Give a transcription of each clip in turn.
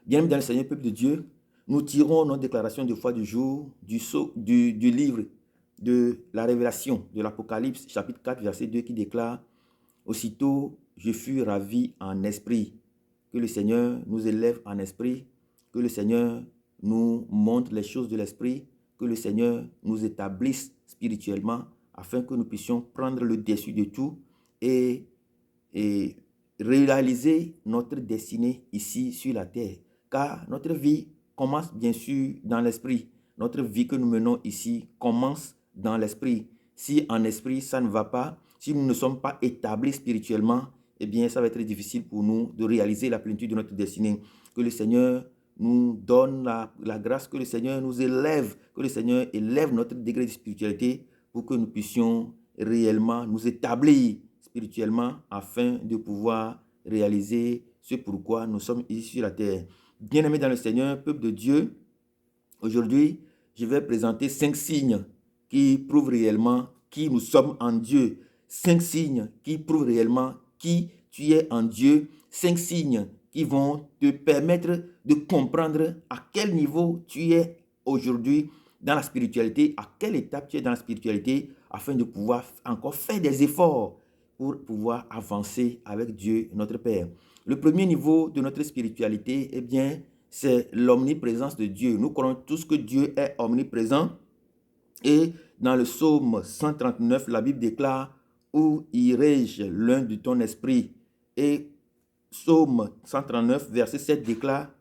Bien dans le Seigneur, peuple de Dieu, nous tirons notre déclaration de foi du jour du livre de la Révélation, de l'Apocalypse, chapitre 4, verset 2, qui déclare: aussitôt, je fus ravi en esprit. Que le Seigneur nous élève en esprit, que le Seigneur nous montre les choses de l'esprit, que le Seigneur nous établisse spirituellement afin que nous puissions prendre le dessus de tout et réaliser notre destinée ici sur la terre. Car notre vie commence bien sûr dans l'esprit. Notre vie que nous menons ici commence dans l'esprit. Si en esprit ça ne va pas, si nous ne sommes pas établis spirituellement, eh bien ça va être difficile pour nous de réaliser la plénitude de notre destinée. Que le Seigneur nous donne la grâce, que le Seigneur nous élève, que le Seigneur élève notre degré de spiritualité pour que nous puissions réellement nous établir spirituellement afin de pouvoir réaliser ce pourquoi nous sommes ici sur la terre. Bien-aimés dans le Seigneur, peuple de Dieu, aujourd'hui, je vais présenter 5 signes qui prouvent réellement qui nous sommes en Dieu. 5 signes qui prouvent réellement qui tu es en Dieu. 5 signes qui vont te permettre de comprendre à quel niveau tu es aujourd'hui dans la spiritualité, à quelle étape tu es dans la spiritualité, afin de pouvoir encore faire des efforts pour pouvoir avancer avec Dieu, notre Père. Le premier niveau de notre spiritualité, eh bien, c'est l'omniprésence de Dieu. Nous croyons tous que Dieu est omniprésent. Et dans le psaume 139, la Bible déclare: où irai-je loin de ton esprit? Et psaume 139, verset 7 déclare: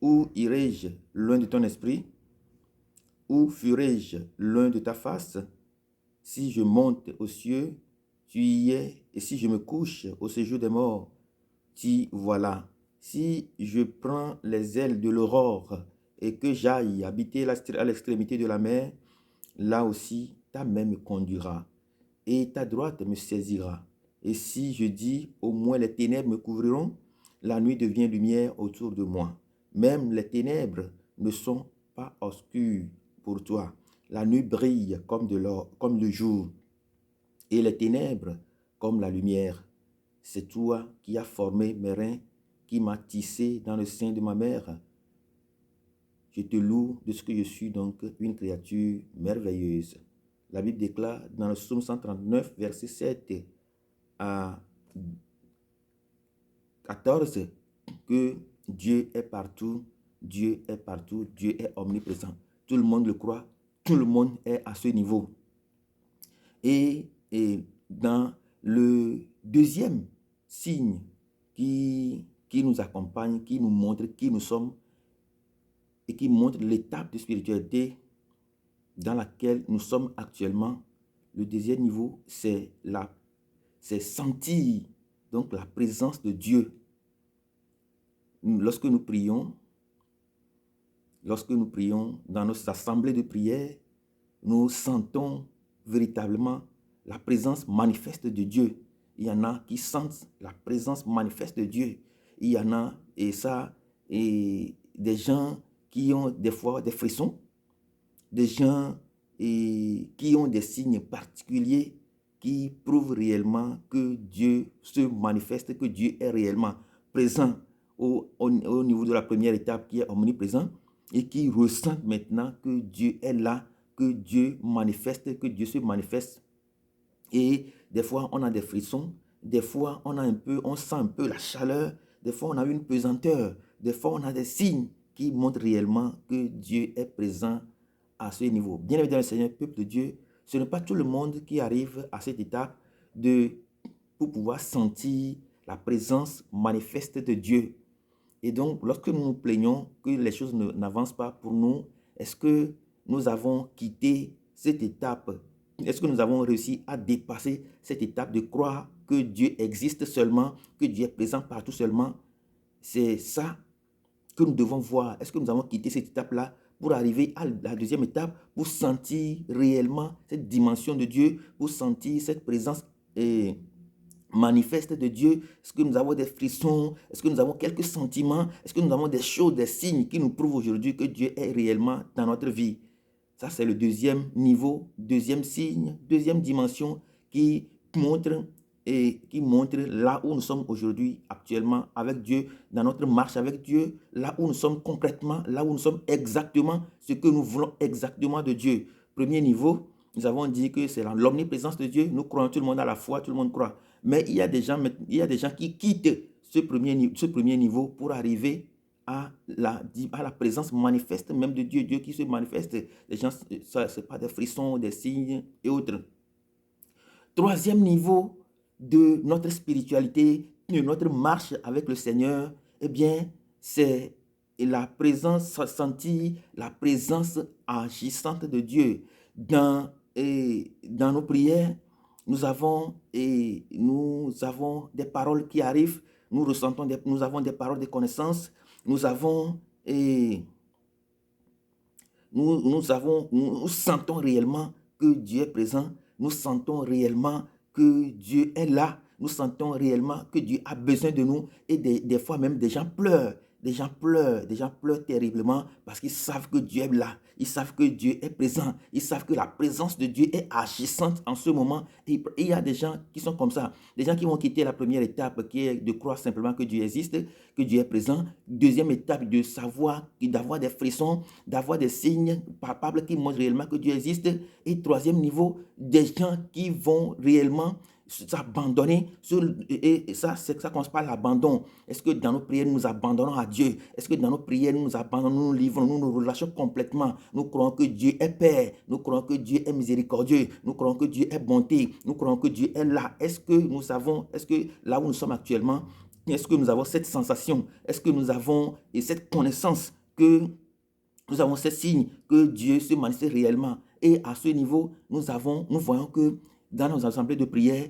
où irai-je loin de ton esprit? Où fuirai-je loin de ta face? Si je monte aux cieux, tu y es, et si je me couche au séjour des morts, tu voilà. Si je prends les ailes de l'aurore et que j'aille habiter à l'extrémité de la mer, là aussi ta main me conduira et ta droite me saisira. Et si je dis: au moins les ténèbres me couvriront, la nuit devient lumière autour de moi. Même les ténèbres ne sont pas obscures pour toi. La nuit brille comme le jour, et les ténèbres comme la lumière. C'est toi qui as formé mes reins, qui m'as tissé dans le sein de ma mère. Je te loue de ce que je suis donc une créature merveilleuse. La Bible déclare dans le psaume 139, verset 7 à 14, que Dieu est partout, Dieu est partout, Dieu est omniprésent. Tout le monde le croit, tout le monde est à ce niveau. Et dans le deuxième signe qui nous accompagne, qui nous montre qui nous sommes et qui montre l'étape de spiritualité dans laquelle nous sommes actuellement, le deuxième niveau, c'est sentir donc la présence de Dieu. Lorsque nous prions dans nos assemblées de prière, nous sentons véritablement la présence manifeste de Dieu. Il y en a qui sentent la présence manifeste de Dieu. Il y en a, des gens qui ont des fois des frissons, des gens qui ont des signes particuliers qui prouvent réellement que Dieu se manifeste, que Dieu est réellement présent au niveau de la première étape qui est omniprésent, et qui ressentent maintenant que Dieu est là, que Dieu manifeste, que Dieu se manifeste. Et des fois, on a des frissons, des fois, on sent un peu la chaleur, des fois, on a une pesanteur, des fois, on a des signes qui montrent réellement que Dieu est présent à ce niveau. Bien évidemment, Seigneur, peuple de Dieu, ce n'est pas tout le monde qui arrive à cette étape pour pouvoir sentir la présence manifeste de Dieu. Et donc, lorsque nous nous plaignons que les choses n'avancent pas pour nous, est-ce que nous avons quitté cette étape? Est-ce que nous avons réussi à dépasser cette étape de croire que Dieu existe seulement, que Dieu est présent partout seulement? C'est ça que nous devons voir. Est-ce que nous avons quitté cette étape-là pour arriver à la deuxième étape, pour sentir réellement cette dimension de Dieu, pour sentir cette présence manifeste de Dieu? Est-ce que nous avons des frissons? Est-ce que nous avons quelques sentiments? Est-ce que nous avons des choses, des signes qui nous prouvent aujourd'hui que Dieu est réellement dans notre vie? Ça, c'est le deuxième niveau, deuxième signe, deuxième dimension qui montre et qui montre là où nous sommes aujourd'hui actuellement avec Dieu, dans notre marche avec Dieu, là où nous sommes concrètement, là où nous sommes exactement ce que nous voulons exactement de Dieu. Premier niveau, nous avons dit que c'est l'omniprésence de Dieu. Nous croyons, tout le monde à la foi, tout le monde croit. Mais il y a des gens qui quittent ce premier niveau pour arriver à la présence manifeste même de Dieu, Dieu qui se manifeste. Les gens, ce n'est pas des frissons, des signes et autres. Troisième niveau de notre spiritualité, de notre marche avec le Seigneur, eh bien, c'est la présence, sentir la présence agissante de Dieu. Dans nos prières, nous avons des paroles qui arrivent, nous avons des paroles de connaissance, nous sentons réellement que Dieu est présent, nous sentons réellement que Dieu est là, nous sentons réellement que Dieu a besoin de nous et des fois même des gens pleurent. Des gens pleurent terriblement parce qu'ils savent que Dieu est là, ils savent que Dieu est présent, ils savent que la présence de Dieu est agissante en ce moment. Et il y a des gens qui sont comme ça, des gens qui vont quitter la première étape qui est de croire simplement que Dieu existe, que Dieu est présent. Deuxième étape, de savoir, d'avoir des frissons, d'avoir des signes palpables qui montrent réellement que Dieu existe. Et troisième niveau, des gens qui vont réellement s'abandonner, et ça commence par l'abandon. Est-ce que dans nos prières, nous nous abandonnons à Dieu? Est-ce que dans nos prières, nous nous abandonnons, nous nous livrons, nous nous relâchons complètement? Nous croyons que Dieu est Père, nous croyons que Dieu est miséricordieux, nous croyons que Dieu est bonté, nous croyons que Dieu est là. Est-ce que là où nous sommes actuellement, est-ce que nous avons cette sensation? Est-ce que nous avons cette connaissance que nous avons ces signes que Dieu se manifeste réellement? Et à ce niveau, nous voyons que dans nos assemblées de prière,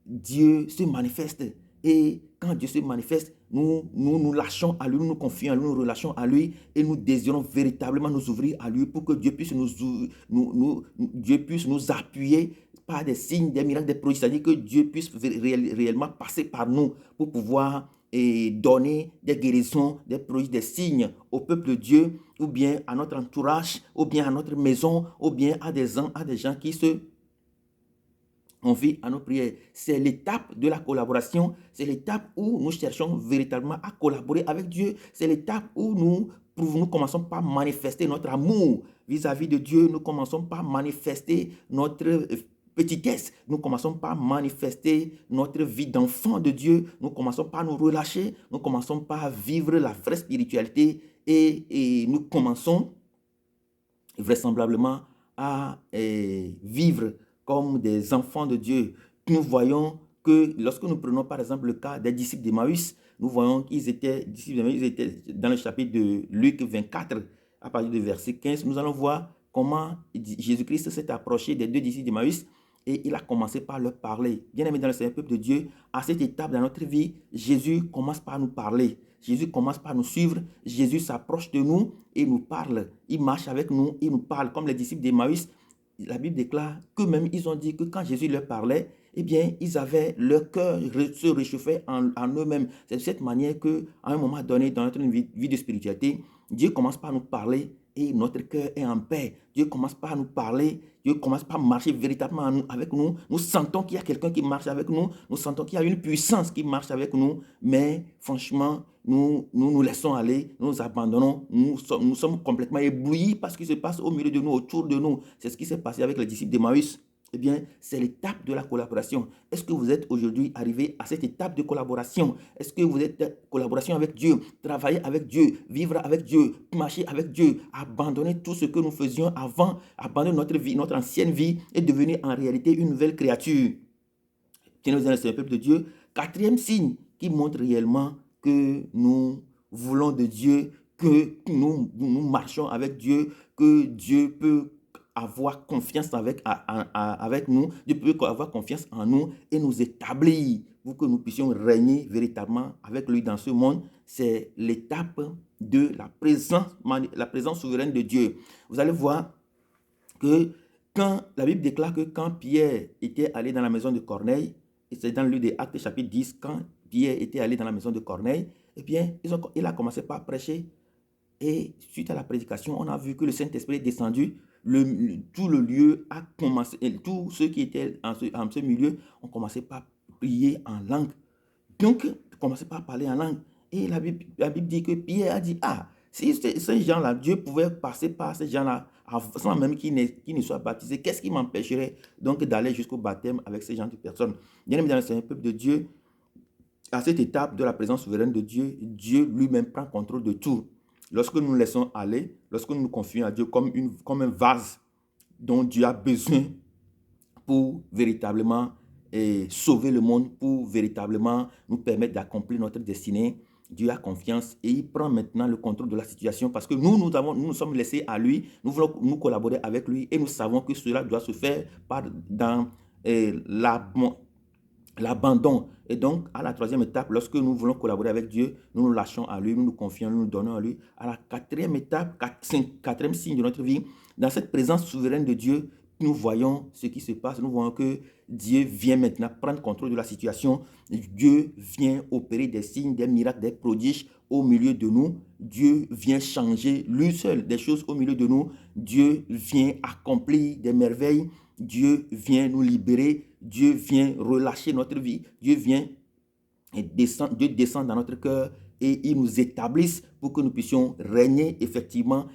Dieu se manifeste. Et quand Dieu se manifeste, nous lâchons à lui, nous nous confions à lui, nous relâchons à lui et nous désirons véritablement nous ouvrir à lui pour que Dieu puisse Dieu puisse nous appuyer par des signes, des miracles, des prodiges. C'est-à-dire que Dieu puisse réellement passer par nous pour pouvoir donner des guérisons, des prodiges, des signes au peuple de Dieu, ou bien à notre entourage, ou bien à notre maison, ou bien à des gens qui on vit à nos prières. C'est l'étape de la collaboration. C'est l'étape où nous cherchons véritablement à collaborer avec Dieu. C'est l'étape où nous commençons par manifester notre amour vis-à-vis de Dieu. Nous commençons par manifester notre petitesse. Nous commençons par manifester notre vie d'enfant de Dieu. Nous commençons par nous relâcher. Nous commençons par vivre la vraie spiritualité. Et nous commençons vraisemblablement à vivre comme des enfants de Dieu. Nous voyons que lorsque nous prenons par exemple le cas des disciples d'Emmaüs, nous voyons qu'ils étaient dans le chapitre de Luc 24, à partir du verset 15, nous allons voir comment Jésus-Christ s'est approché des deux disciples d'Emmaüs et il a commencé par leur parler. Bien aimé dans le Seigneur, peuple de Dieu, à cette étape dans notre vie, Jésus commence par nous parler. Jésus commence par nous suivre. Jésus s'approche de nous et nous parle. Il marche avec nous, il nous parle. Comme les disciples d'Emmaüs, la Bible déclare que même ils ont dit que quand Jésus leur parlait, eh bien, ils avaient leur cœur se réchauffait en eux-mêmes. C'est de cette manière qu'à un moment donné, dans notre vie de spiritualité, Dieu commence par nous parler et notre cœur est en paix. Dieu commence par nous parler, Dieu commence par marcher véritablement avec nous. Nous sentons qu'il y a quelqu'un qui marche avec nous, nous sentons qu'il y a une puissance qui marche avec nous, mais franchement, nous laissons aller, nous abandonnons, nous sommes complètement éblouis par ce qui se passe au milieu de nous, autour de nous. C'est ce qui s'est passé avec les disciples d'Emmaüs. Eh bien, c'est l'étape de la collaboration. Est-ce que vous êtes aujourd'hui arrivé à cette étape de collaboration? Est-ce que vous êtes en collaboration avec Dieu, travailler avec Dieu, vivre avec Dieu, marcher avec Dieu, abandonner tout ce que nous faisions avant, abandonner notre vie, notre ancienne vie et devenir en réalité une nouvelle créature? Tenez-vous dans le peuple de Dieu. Quatrième signe qui montre réellement que nous voulons de Dieu, que nous marchons avec Dieu, que Dieu peut avoir confiance avec nous, Dieu peut avoir confiance en nous et nous établir pour que nous puissions régner véritablement avec lui dans ce monde. C'est l'étape de la présence souveraine de Dieu. Vous allez voir que quand la Bible déclare que quand Pierre était allé dans la maison de Corneille, et c'est dans le livre des Actes chapitre 10, quand Pierre était allé dans la maison de Corneille, eh bien, il a commencé par prêcher. Et suite à la prédication, on a vu que le Saint-Esprit est descendu. Tout le lieu a commencé, tous ceux qui étaient en ce milieu ont commencé par prier en langue. Donc, commencez par parler en langue. Et la Bible dit que Pierre a dit, si ces gens-là, Dieu pouvait passer par ces gens-là sans même qu'ils ne soient baptisés, qu'est-ce qui m'empêcherait donc d'aller jusqu'au baptême avec ces gens de personnes? Bien évidemment, c'est un peuple de Dieu. À cette étape de la présence souveraine de Dieu, Dieu lui-même prend contrôle de tout. Lorsque nous nous laissons aller, lorsque nous nous confions à Dieu comme un vase dont Dieu a besoin pour véritablement sauver le monde, pour véritablement nous permettre d'accomplir notre destinée, Dieu a confiance et il prend maintenant le contrôle de la situation parce que nous sommes laissés à lui, nous voulons nous collaborer avec lui et nous savons que cela doit se faire dans l'abandon. Et donc, à la troisième étape, lorsque nous voulons collaborer avec Dieu, nous nous lâchons à lui, nous nous confions, nous nous donnons à lui. À la quatrième étape, quatrième signe de notre vie, dans cette présence souveraine de Dieu, nous voyons ce qui se passe. Nous voyons que Dieu vient maintenant prendre contrôle de la situation. Dieu vient opérer des signes, des miracles, des prodiges au milieu de nous. Dieu vient changer lui seul des choses au milieu de nous. Dieu vient accomplir des merveilles. Dieu vient nous libérer. Dieu vient relâcher notre vie. Dieu descend dans notre cœur et il nous établisse pour que nous puissions régner effectivement,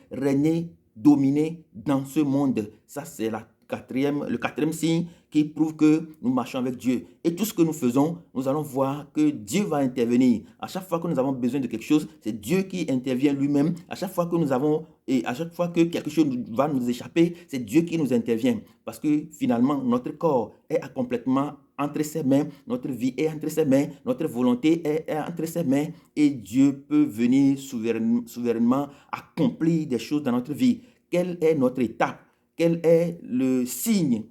dominer dans ce monde. Ça, c'est le quatrième signe qui prouve que nous marchons avec Dieu. Et tout ce que nous faisons, nous allons voir que Dieu va intervenir. À chaque fois que nous avons besoin de quelque chose, c'est Dieu qui intervient lui-même. À chaque fois que quelque chose va nous échapper, c'est Dieu qui nous intervient. Parce que finalement, notre corps est complètement entre ses mains, notre vie est entre ses mains, notre volonté est entre ses mains et Dieu peut venir souverainement accomplir des choses dans notre vie. Quelle est notre étape? Quel est le signe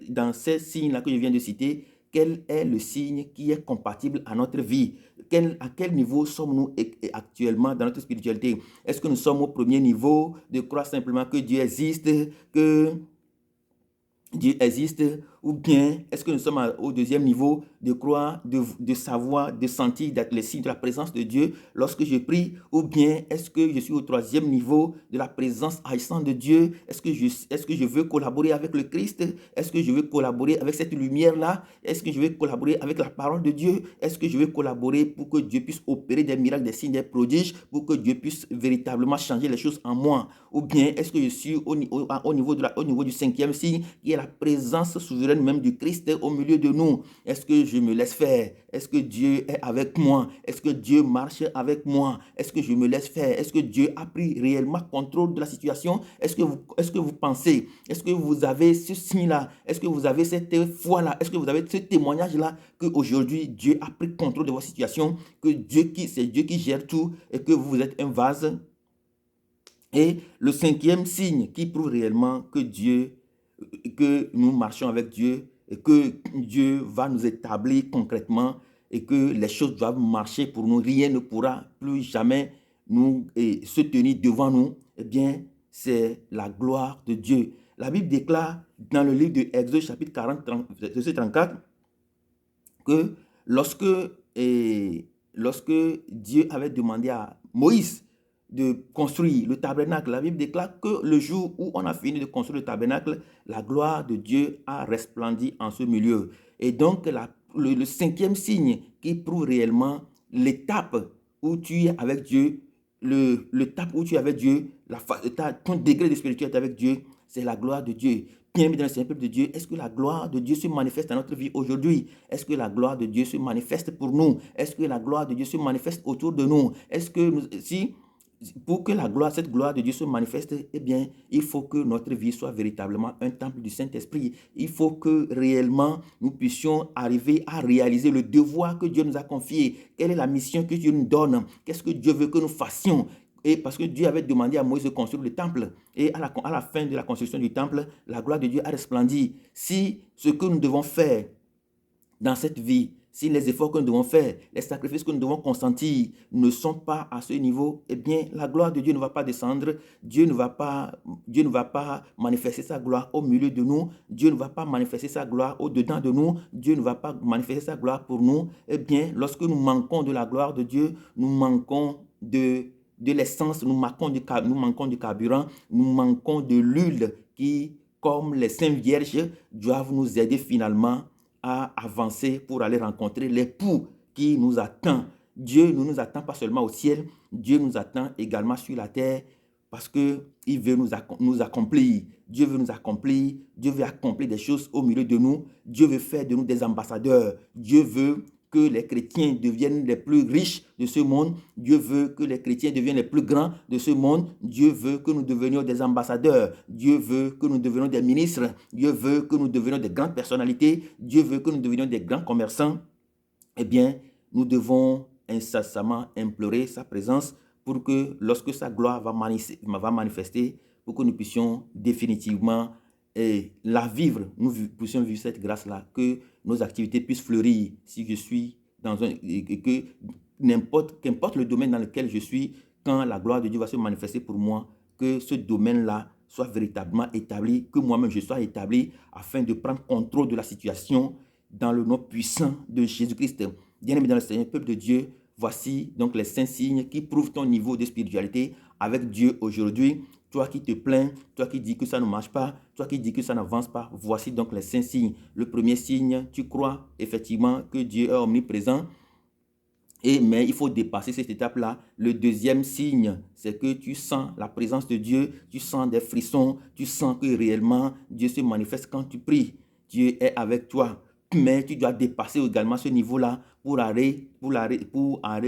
dans ces signes-là que je viens de citer, quel est le signe qui est compatible à notre vie? À quel niveau sommes-nous actuellement dans notre spiritualité? Est-ce que nous sommes au premier niveau de croire simplement que Dieu existe, ou bien est-ce que nous sommes au deuxième niveau de croire, de savoir, de sentir les signes de la présence de Dieu lorsque je prie, ou bien est-ce que je suis au troisième niveau de la présence haïssante de Dieu? Est-ce que je veux collaborer avec le Christ? Est-ce que je veux collaborer avec cette lumière-là? Est-ce que je veux collaborer avec la parole de Dieu? Est-ce que je veux collaborer pour que Dieu puisse opérer des miracles, des signes, des prodiges, pour que Dieu puisse véritablement changer les choses en moi? Ou bien est-ce que je suis au niveau du cinquième signe, qui est la présence souveraine même du Christ au milieu de nous? Est-ce que je me laisse faire? Est-ce que Dieu est avec moi? Est-ce que Dieu marche avec moi? Est-ce que je me laisse faire? Est-ce que Dieu a pris réellement contrôle de la situation? Est-ce que vous pensez? Est-ce que vous avez ce signe-là? Est-ce que vous avez cette foi-là? Est-ce que vous avez ce témoignage-là qu'aujourd'hui Dieu a pris contrôle de votre situation, que c'est Dieu qui gère tout et que vous êtes un vase? Et le cinquième signe qui prouve réellement que nous marchons avec Dieu et que Dieu va nous établir concrètement et que les choses doivent marcher pour nous, rien ne pourra plus jamais se tenir devant nous, eh bien, c'est la gloire de Dieu. La Bible déclare dans le livre de Exode chapitre 40, verset 34, que lorsque Dieu avait demandé à Moïse de construire le tabernacle, la Bible déclare que le jour où on a fini de construire le tabernacle, la gloire de Dieu a resplendi en ce milieu. Et donc, le cinquième signe qui prouve réellement l'étape où tu es avec Dieu, l'étape où tu es avec Dieu, ton degré de spiritualité avec Dieu, c'est la gloire de Dieu. Bien dans le peuple de Dieu, est-ce que la gloire de Dieu se manifeste dans notre vie aujourd'hui? Est-ce que la gloire de Dieu se manifeste pour nous? Est-ce que la gloire de Dieu se manifeste autour de nous? Est-ce que pour que cette gloire de Dieu se manifeste, eh bien, il faut que notre vie soit véritablement un temple du Saint-Esprit. Il faut que réellement nous puissions arriver à réaliser le devoir que Dieu nous a confié. Quelle est la mission que Dieu nous donne? Qu'est-ce que Dieu veut que nous fassions? Et parce que Dieu avait demandé à Moïse de construire le temple. Et à la fin de la construction du temple, la gloire de Dieu a resplendi. Si ce que nous devons faire dans cette vie, si les efforts que nous devons faire, les sacrifices que nous devons consentir ne sont pas à ce niveau, eh bien, la gloire de Dieu ne va pas descendre. Dieu ne va pas manifester sa gloire au milieu de nous. Dieu ne va pas manifester sa gloire au-dedans de nous. Dieu ne va pas manifester sa gloire pour nous. Eh bien, lorsque nous manquons de la gloire de Dieu, nous manquons de l'essence, nous manquons du carburant, nous manquons de l'huile qui, comme les saintes vierges, doivent nous aider finalement à avancer pour aller rencontrer l'époux qui nous attend. Dieu ne nous attend pas seulement au ciel, Dieu nous attend également sur la terre parce qu'il veut nous accomplir. Dieu veut nous accomplir, Dieu veut accomplir des choses au milieu de nous. Dieu veut faire de nous des ambassadeurs. Dieu veut que les chrétiens deviennent les plus riches de ce monde. Dieu veut que les chrétiens deviennent les plus grands de ce monde. Dieu veut que nous devenions des ambassadeurs. Dieu veut que nous devenions des ministres. Dieu veut que nous devenions des grandes personnalités. Dieu veut que nous devenions des grands commerçants. Eh bien, nous devons incessamment implorer sa présence pour que lorsque sa gloire va manifester, pour que nous puissions définitivement la vivre, nous puissions vivre cette grâce-là, que nos activités puissent fleurir. Si je suis dans un... que qu'importe le domaine dans lequel je suis, quand la gloire de Dieu va se manifester pour moi, que ce domaine-là soit véritablement établi, que moi-même je sois établi afin de prendre contrôle de la situation dans le nom puissant de Jésus-Christ. Bien-aimé dans le Seigneur, peuple de Dieu, voici donc les 5 signes qui prouvent ton niveau de spiritualité avec Dieu aujourd'hui. Toi qui te plains, toi qui dis que ça ne marche pas, toi qui dis que ça n'avance pas, voici donc les 5 signes. Le premier signe, tu crois effectivement que Dieu est omniprésent, mais il faut dépasser cette étape-là. Le deuxième signe, c'est que tu sens la présence de Dieu, tu sens des frissons, tu sens que réellement Dieu se manifeste quand tu pries. Dieu est avec toi. Mais tu dois dépasser également ce niveau-là pour aller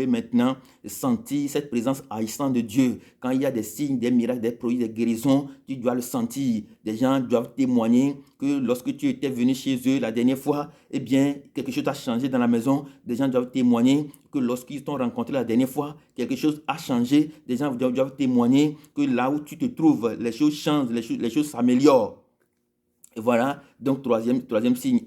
maintenant sentir cette présence haïssante de Dieu. Quand il y a des signes, des miracles, des prodiges, des guérisons, tu dois le sentir. Des gens doivent témoigner que lorsque tu étais venu chez eux la dernière fois, eh bien, quelque chose a changé dans la maison. Des gens doivent témoigner que lorsqu'ils t'ont rencontré la dernière fois, quelque chose a changé. Des gens doivent témoigner que là où tu te trouves, les choses changent, les choses s'améliorent. Et voilà, donc troisième signe,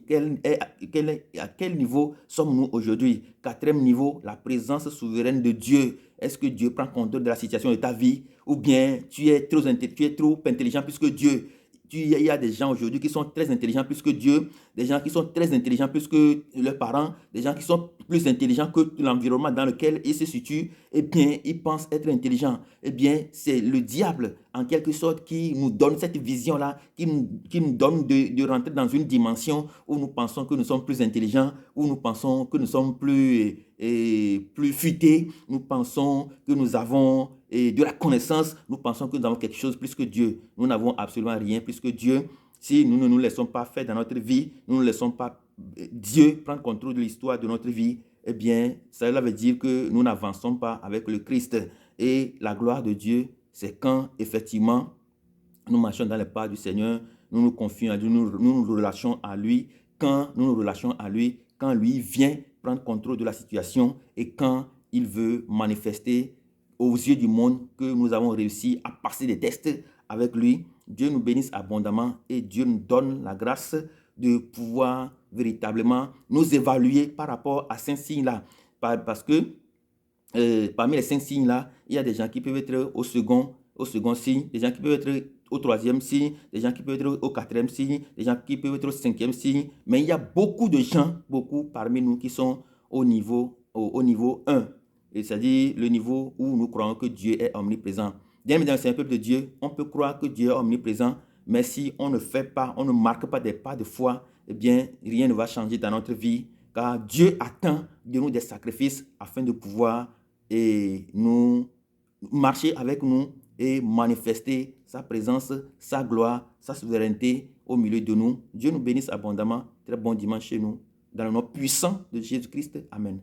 à quel niveau sommes-nous aujourd'hui? Quatrième niveau, la présence souveraine de Dieu. Est-ce que Dieu prend contrôle de la situation de ta vie? Ou bien tu es trop intelligent plus que Dieu? Il y a des gens aujourd'hui qui sont très intelligents plus que Dieu, des gens qui sont très intelligents plus que leurs parents, des gens qui sont plus intelligents que l'environnement dans lequel ils se situent. Eh bien, ils pensent être intelligents. Eh bien, c'est le diable, en quelque sorte, qui nous donne cette vision-là, qui nous donne de rentrer dans une dimension où nous pensons que nous sommes plus intelligents, où nous pensons que nous sommes plus futés, nous pensons que nous avons de la connaissance, nous pensons que nous avons quelque chose plus que Dieu. Nous n'avons absolument rien plus que Dieu. Si nous ne nous laissons pas faire dans notre vie, nous ne laissons pas Dieu prendre contrôle de l'histoire de notre vie, eh bien, cela veut dire que nous n'avançons pas avec le Christ. Et la gloire de Dieu, c'est quand, effectivement, nous marchons dans les pas du Seigneur, nous nous confions à Dieu, nous nous relâchons à lui. Quand nous nous relâchons à lui, quand lui vient prendre contrôle de la situation et quand il veut manifester aux yeux du monde que nous avons réussi à passer des tests avec lui. Dieu nous bénisse abondamment et Dieu nous donne la grâce de pouvoir véritablement nous évaluer par rapport à ces signes-là. Parce que parmi les 5 signes-là, il y a des gens qui peuvent être au second signe, des gens qui peuvent être au 3e signe, des gens qui peuvent être au 4e signe, des gens qui peuvent être au 5e signe. Mais il y a beaucoup de gens, parmi nous qui sont au niveau 1. C'est-à-dire le niveau où nous croyons que Dieu est omniprésent. Bien évidemment, c'est un peuple de Dieu. On peut croire que Dieu est omniprésent, mais si on ne fait pas, on ne marque pas des pas de foi, eh bien, rien ne va changer dans notre vie. Car Dieu attend de nous des sacrifices afin de pouvoir nous marcher avec nous et manifester sa présence, sa gloire, sa souveraineté au milieu de nous. Dieu nous bénisse abondamment. Très bon dimanche chez nous. Dans le nom puissant de Jésus-Christ. Amen.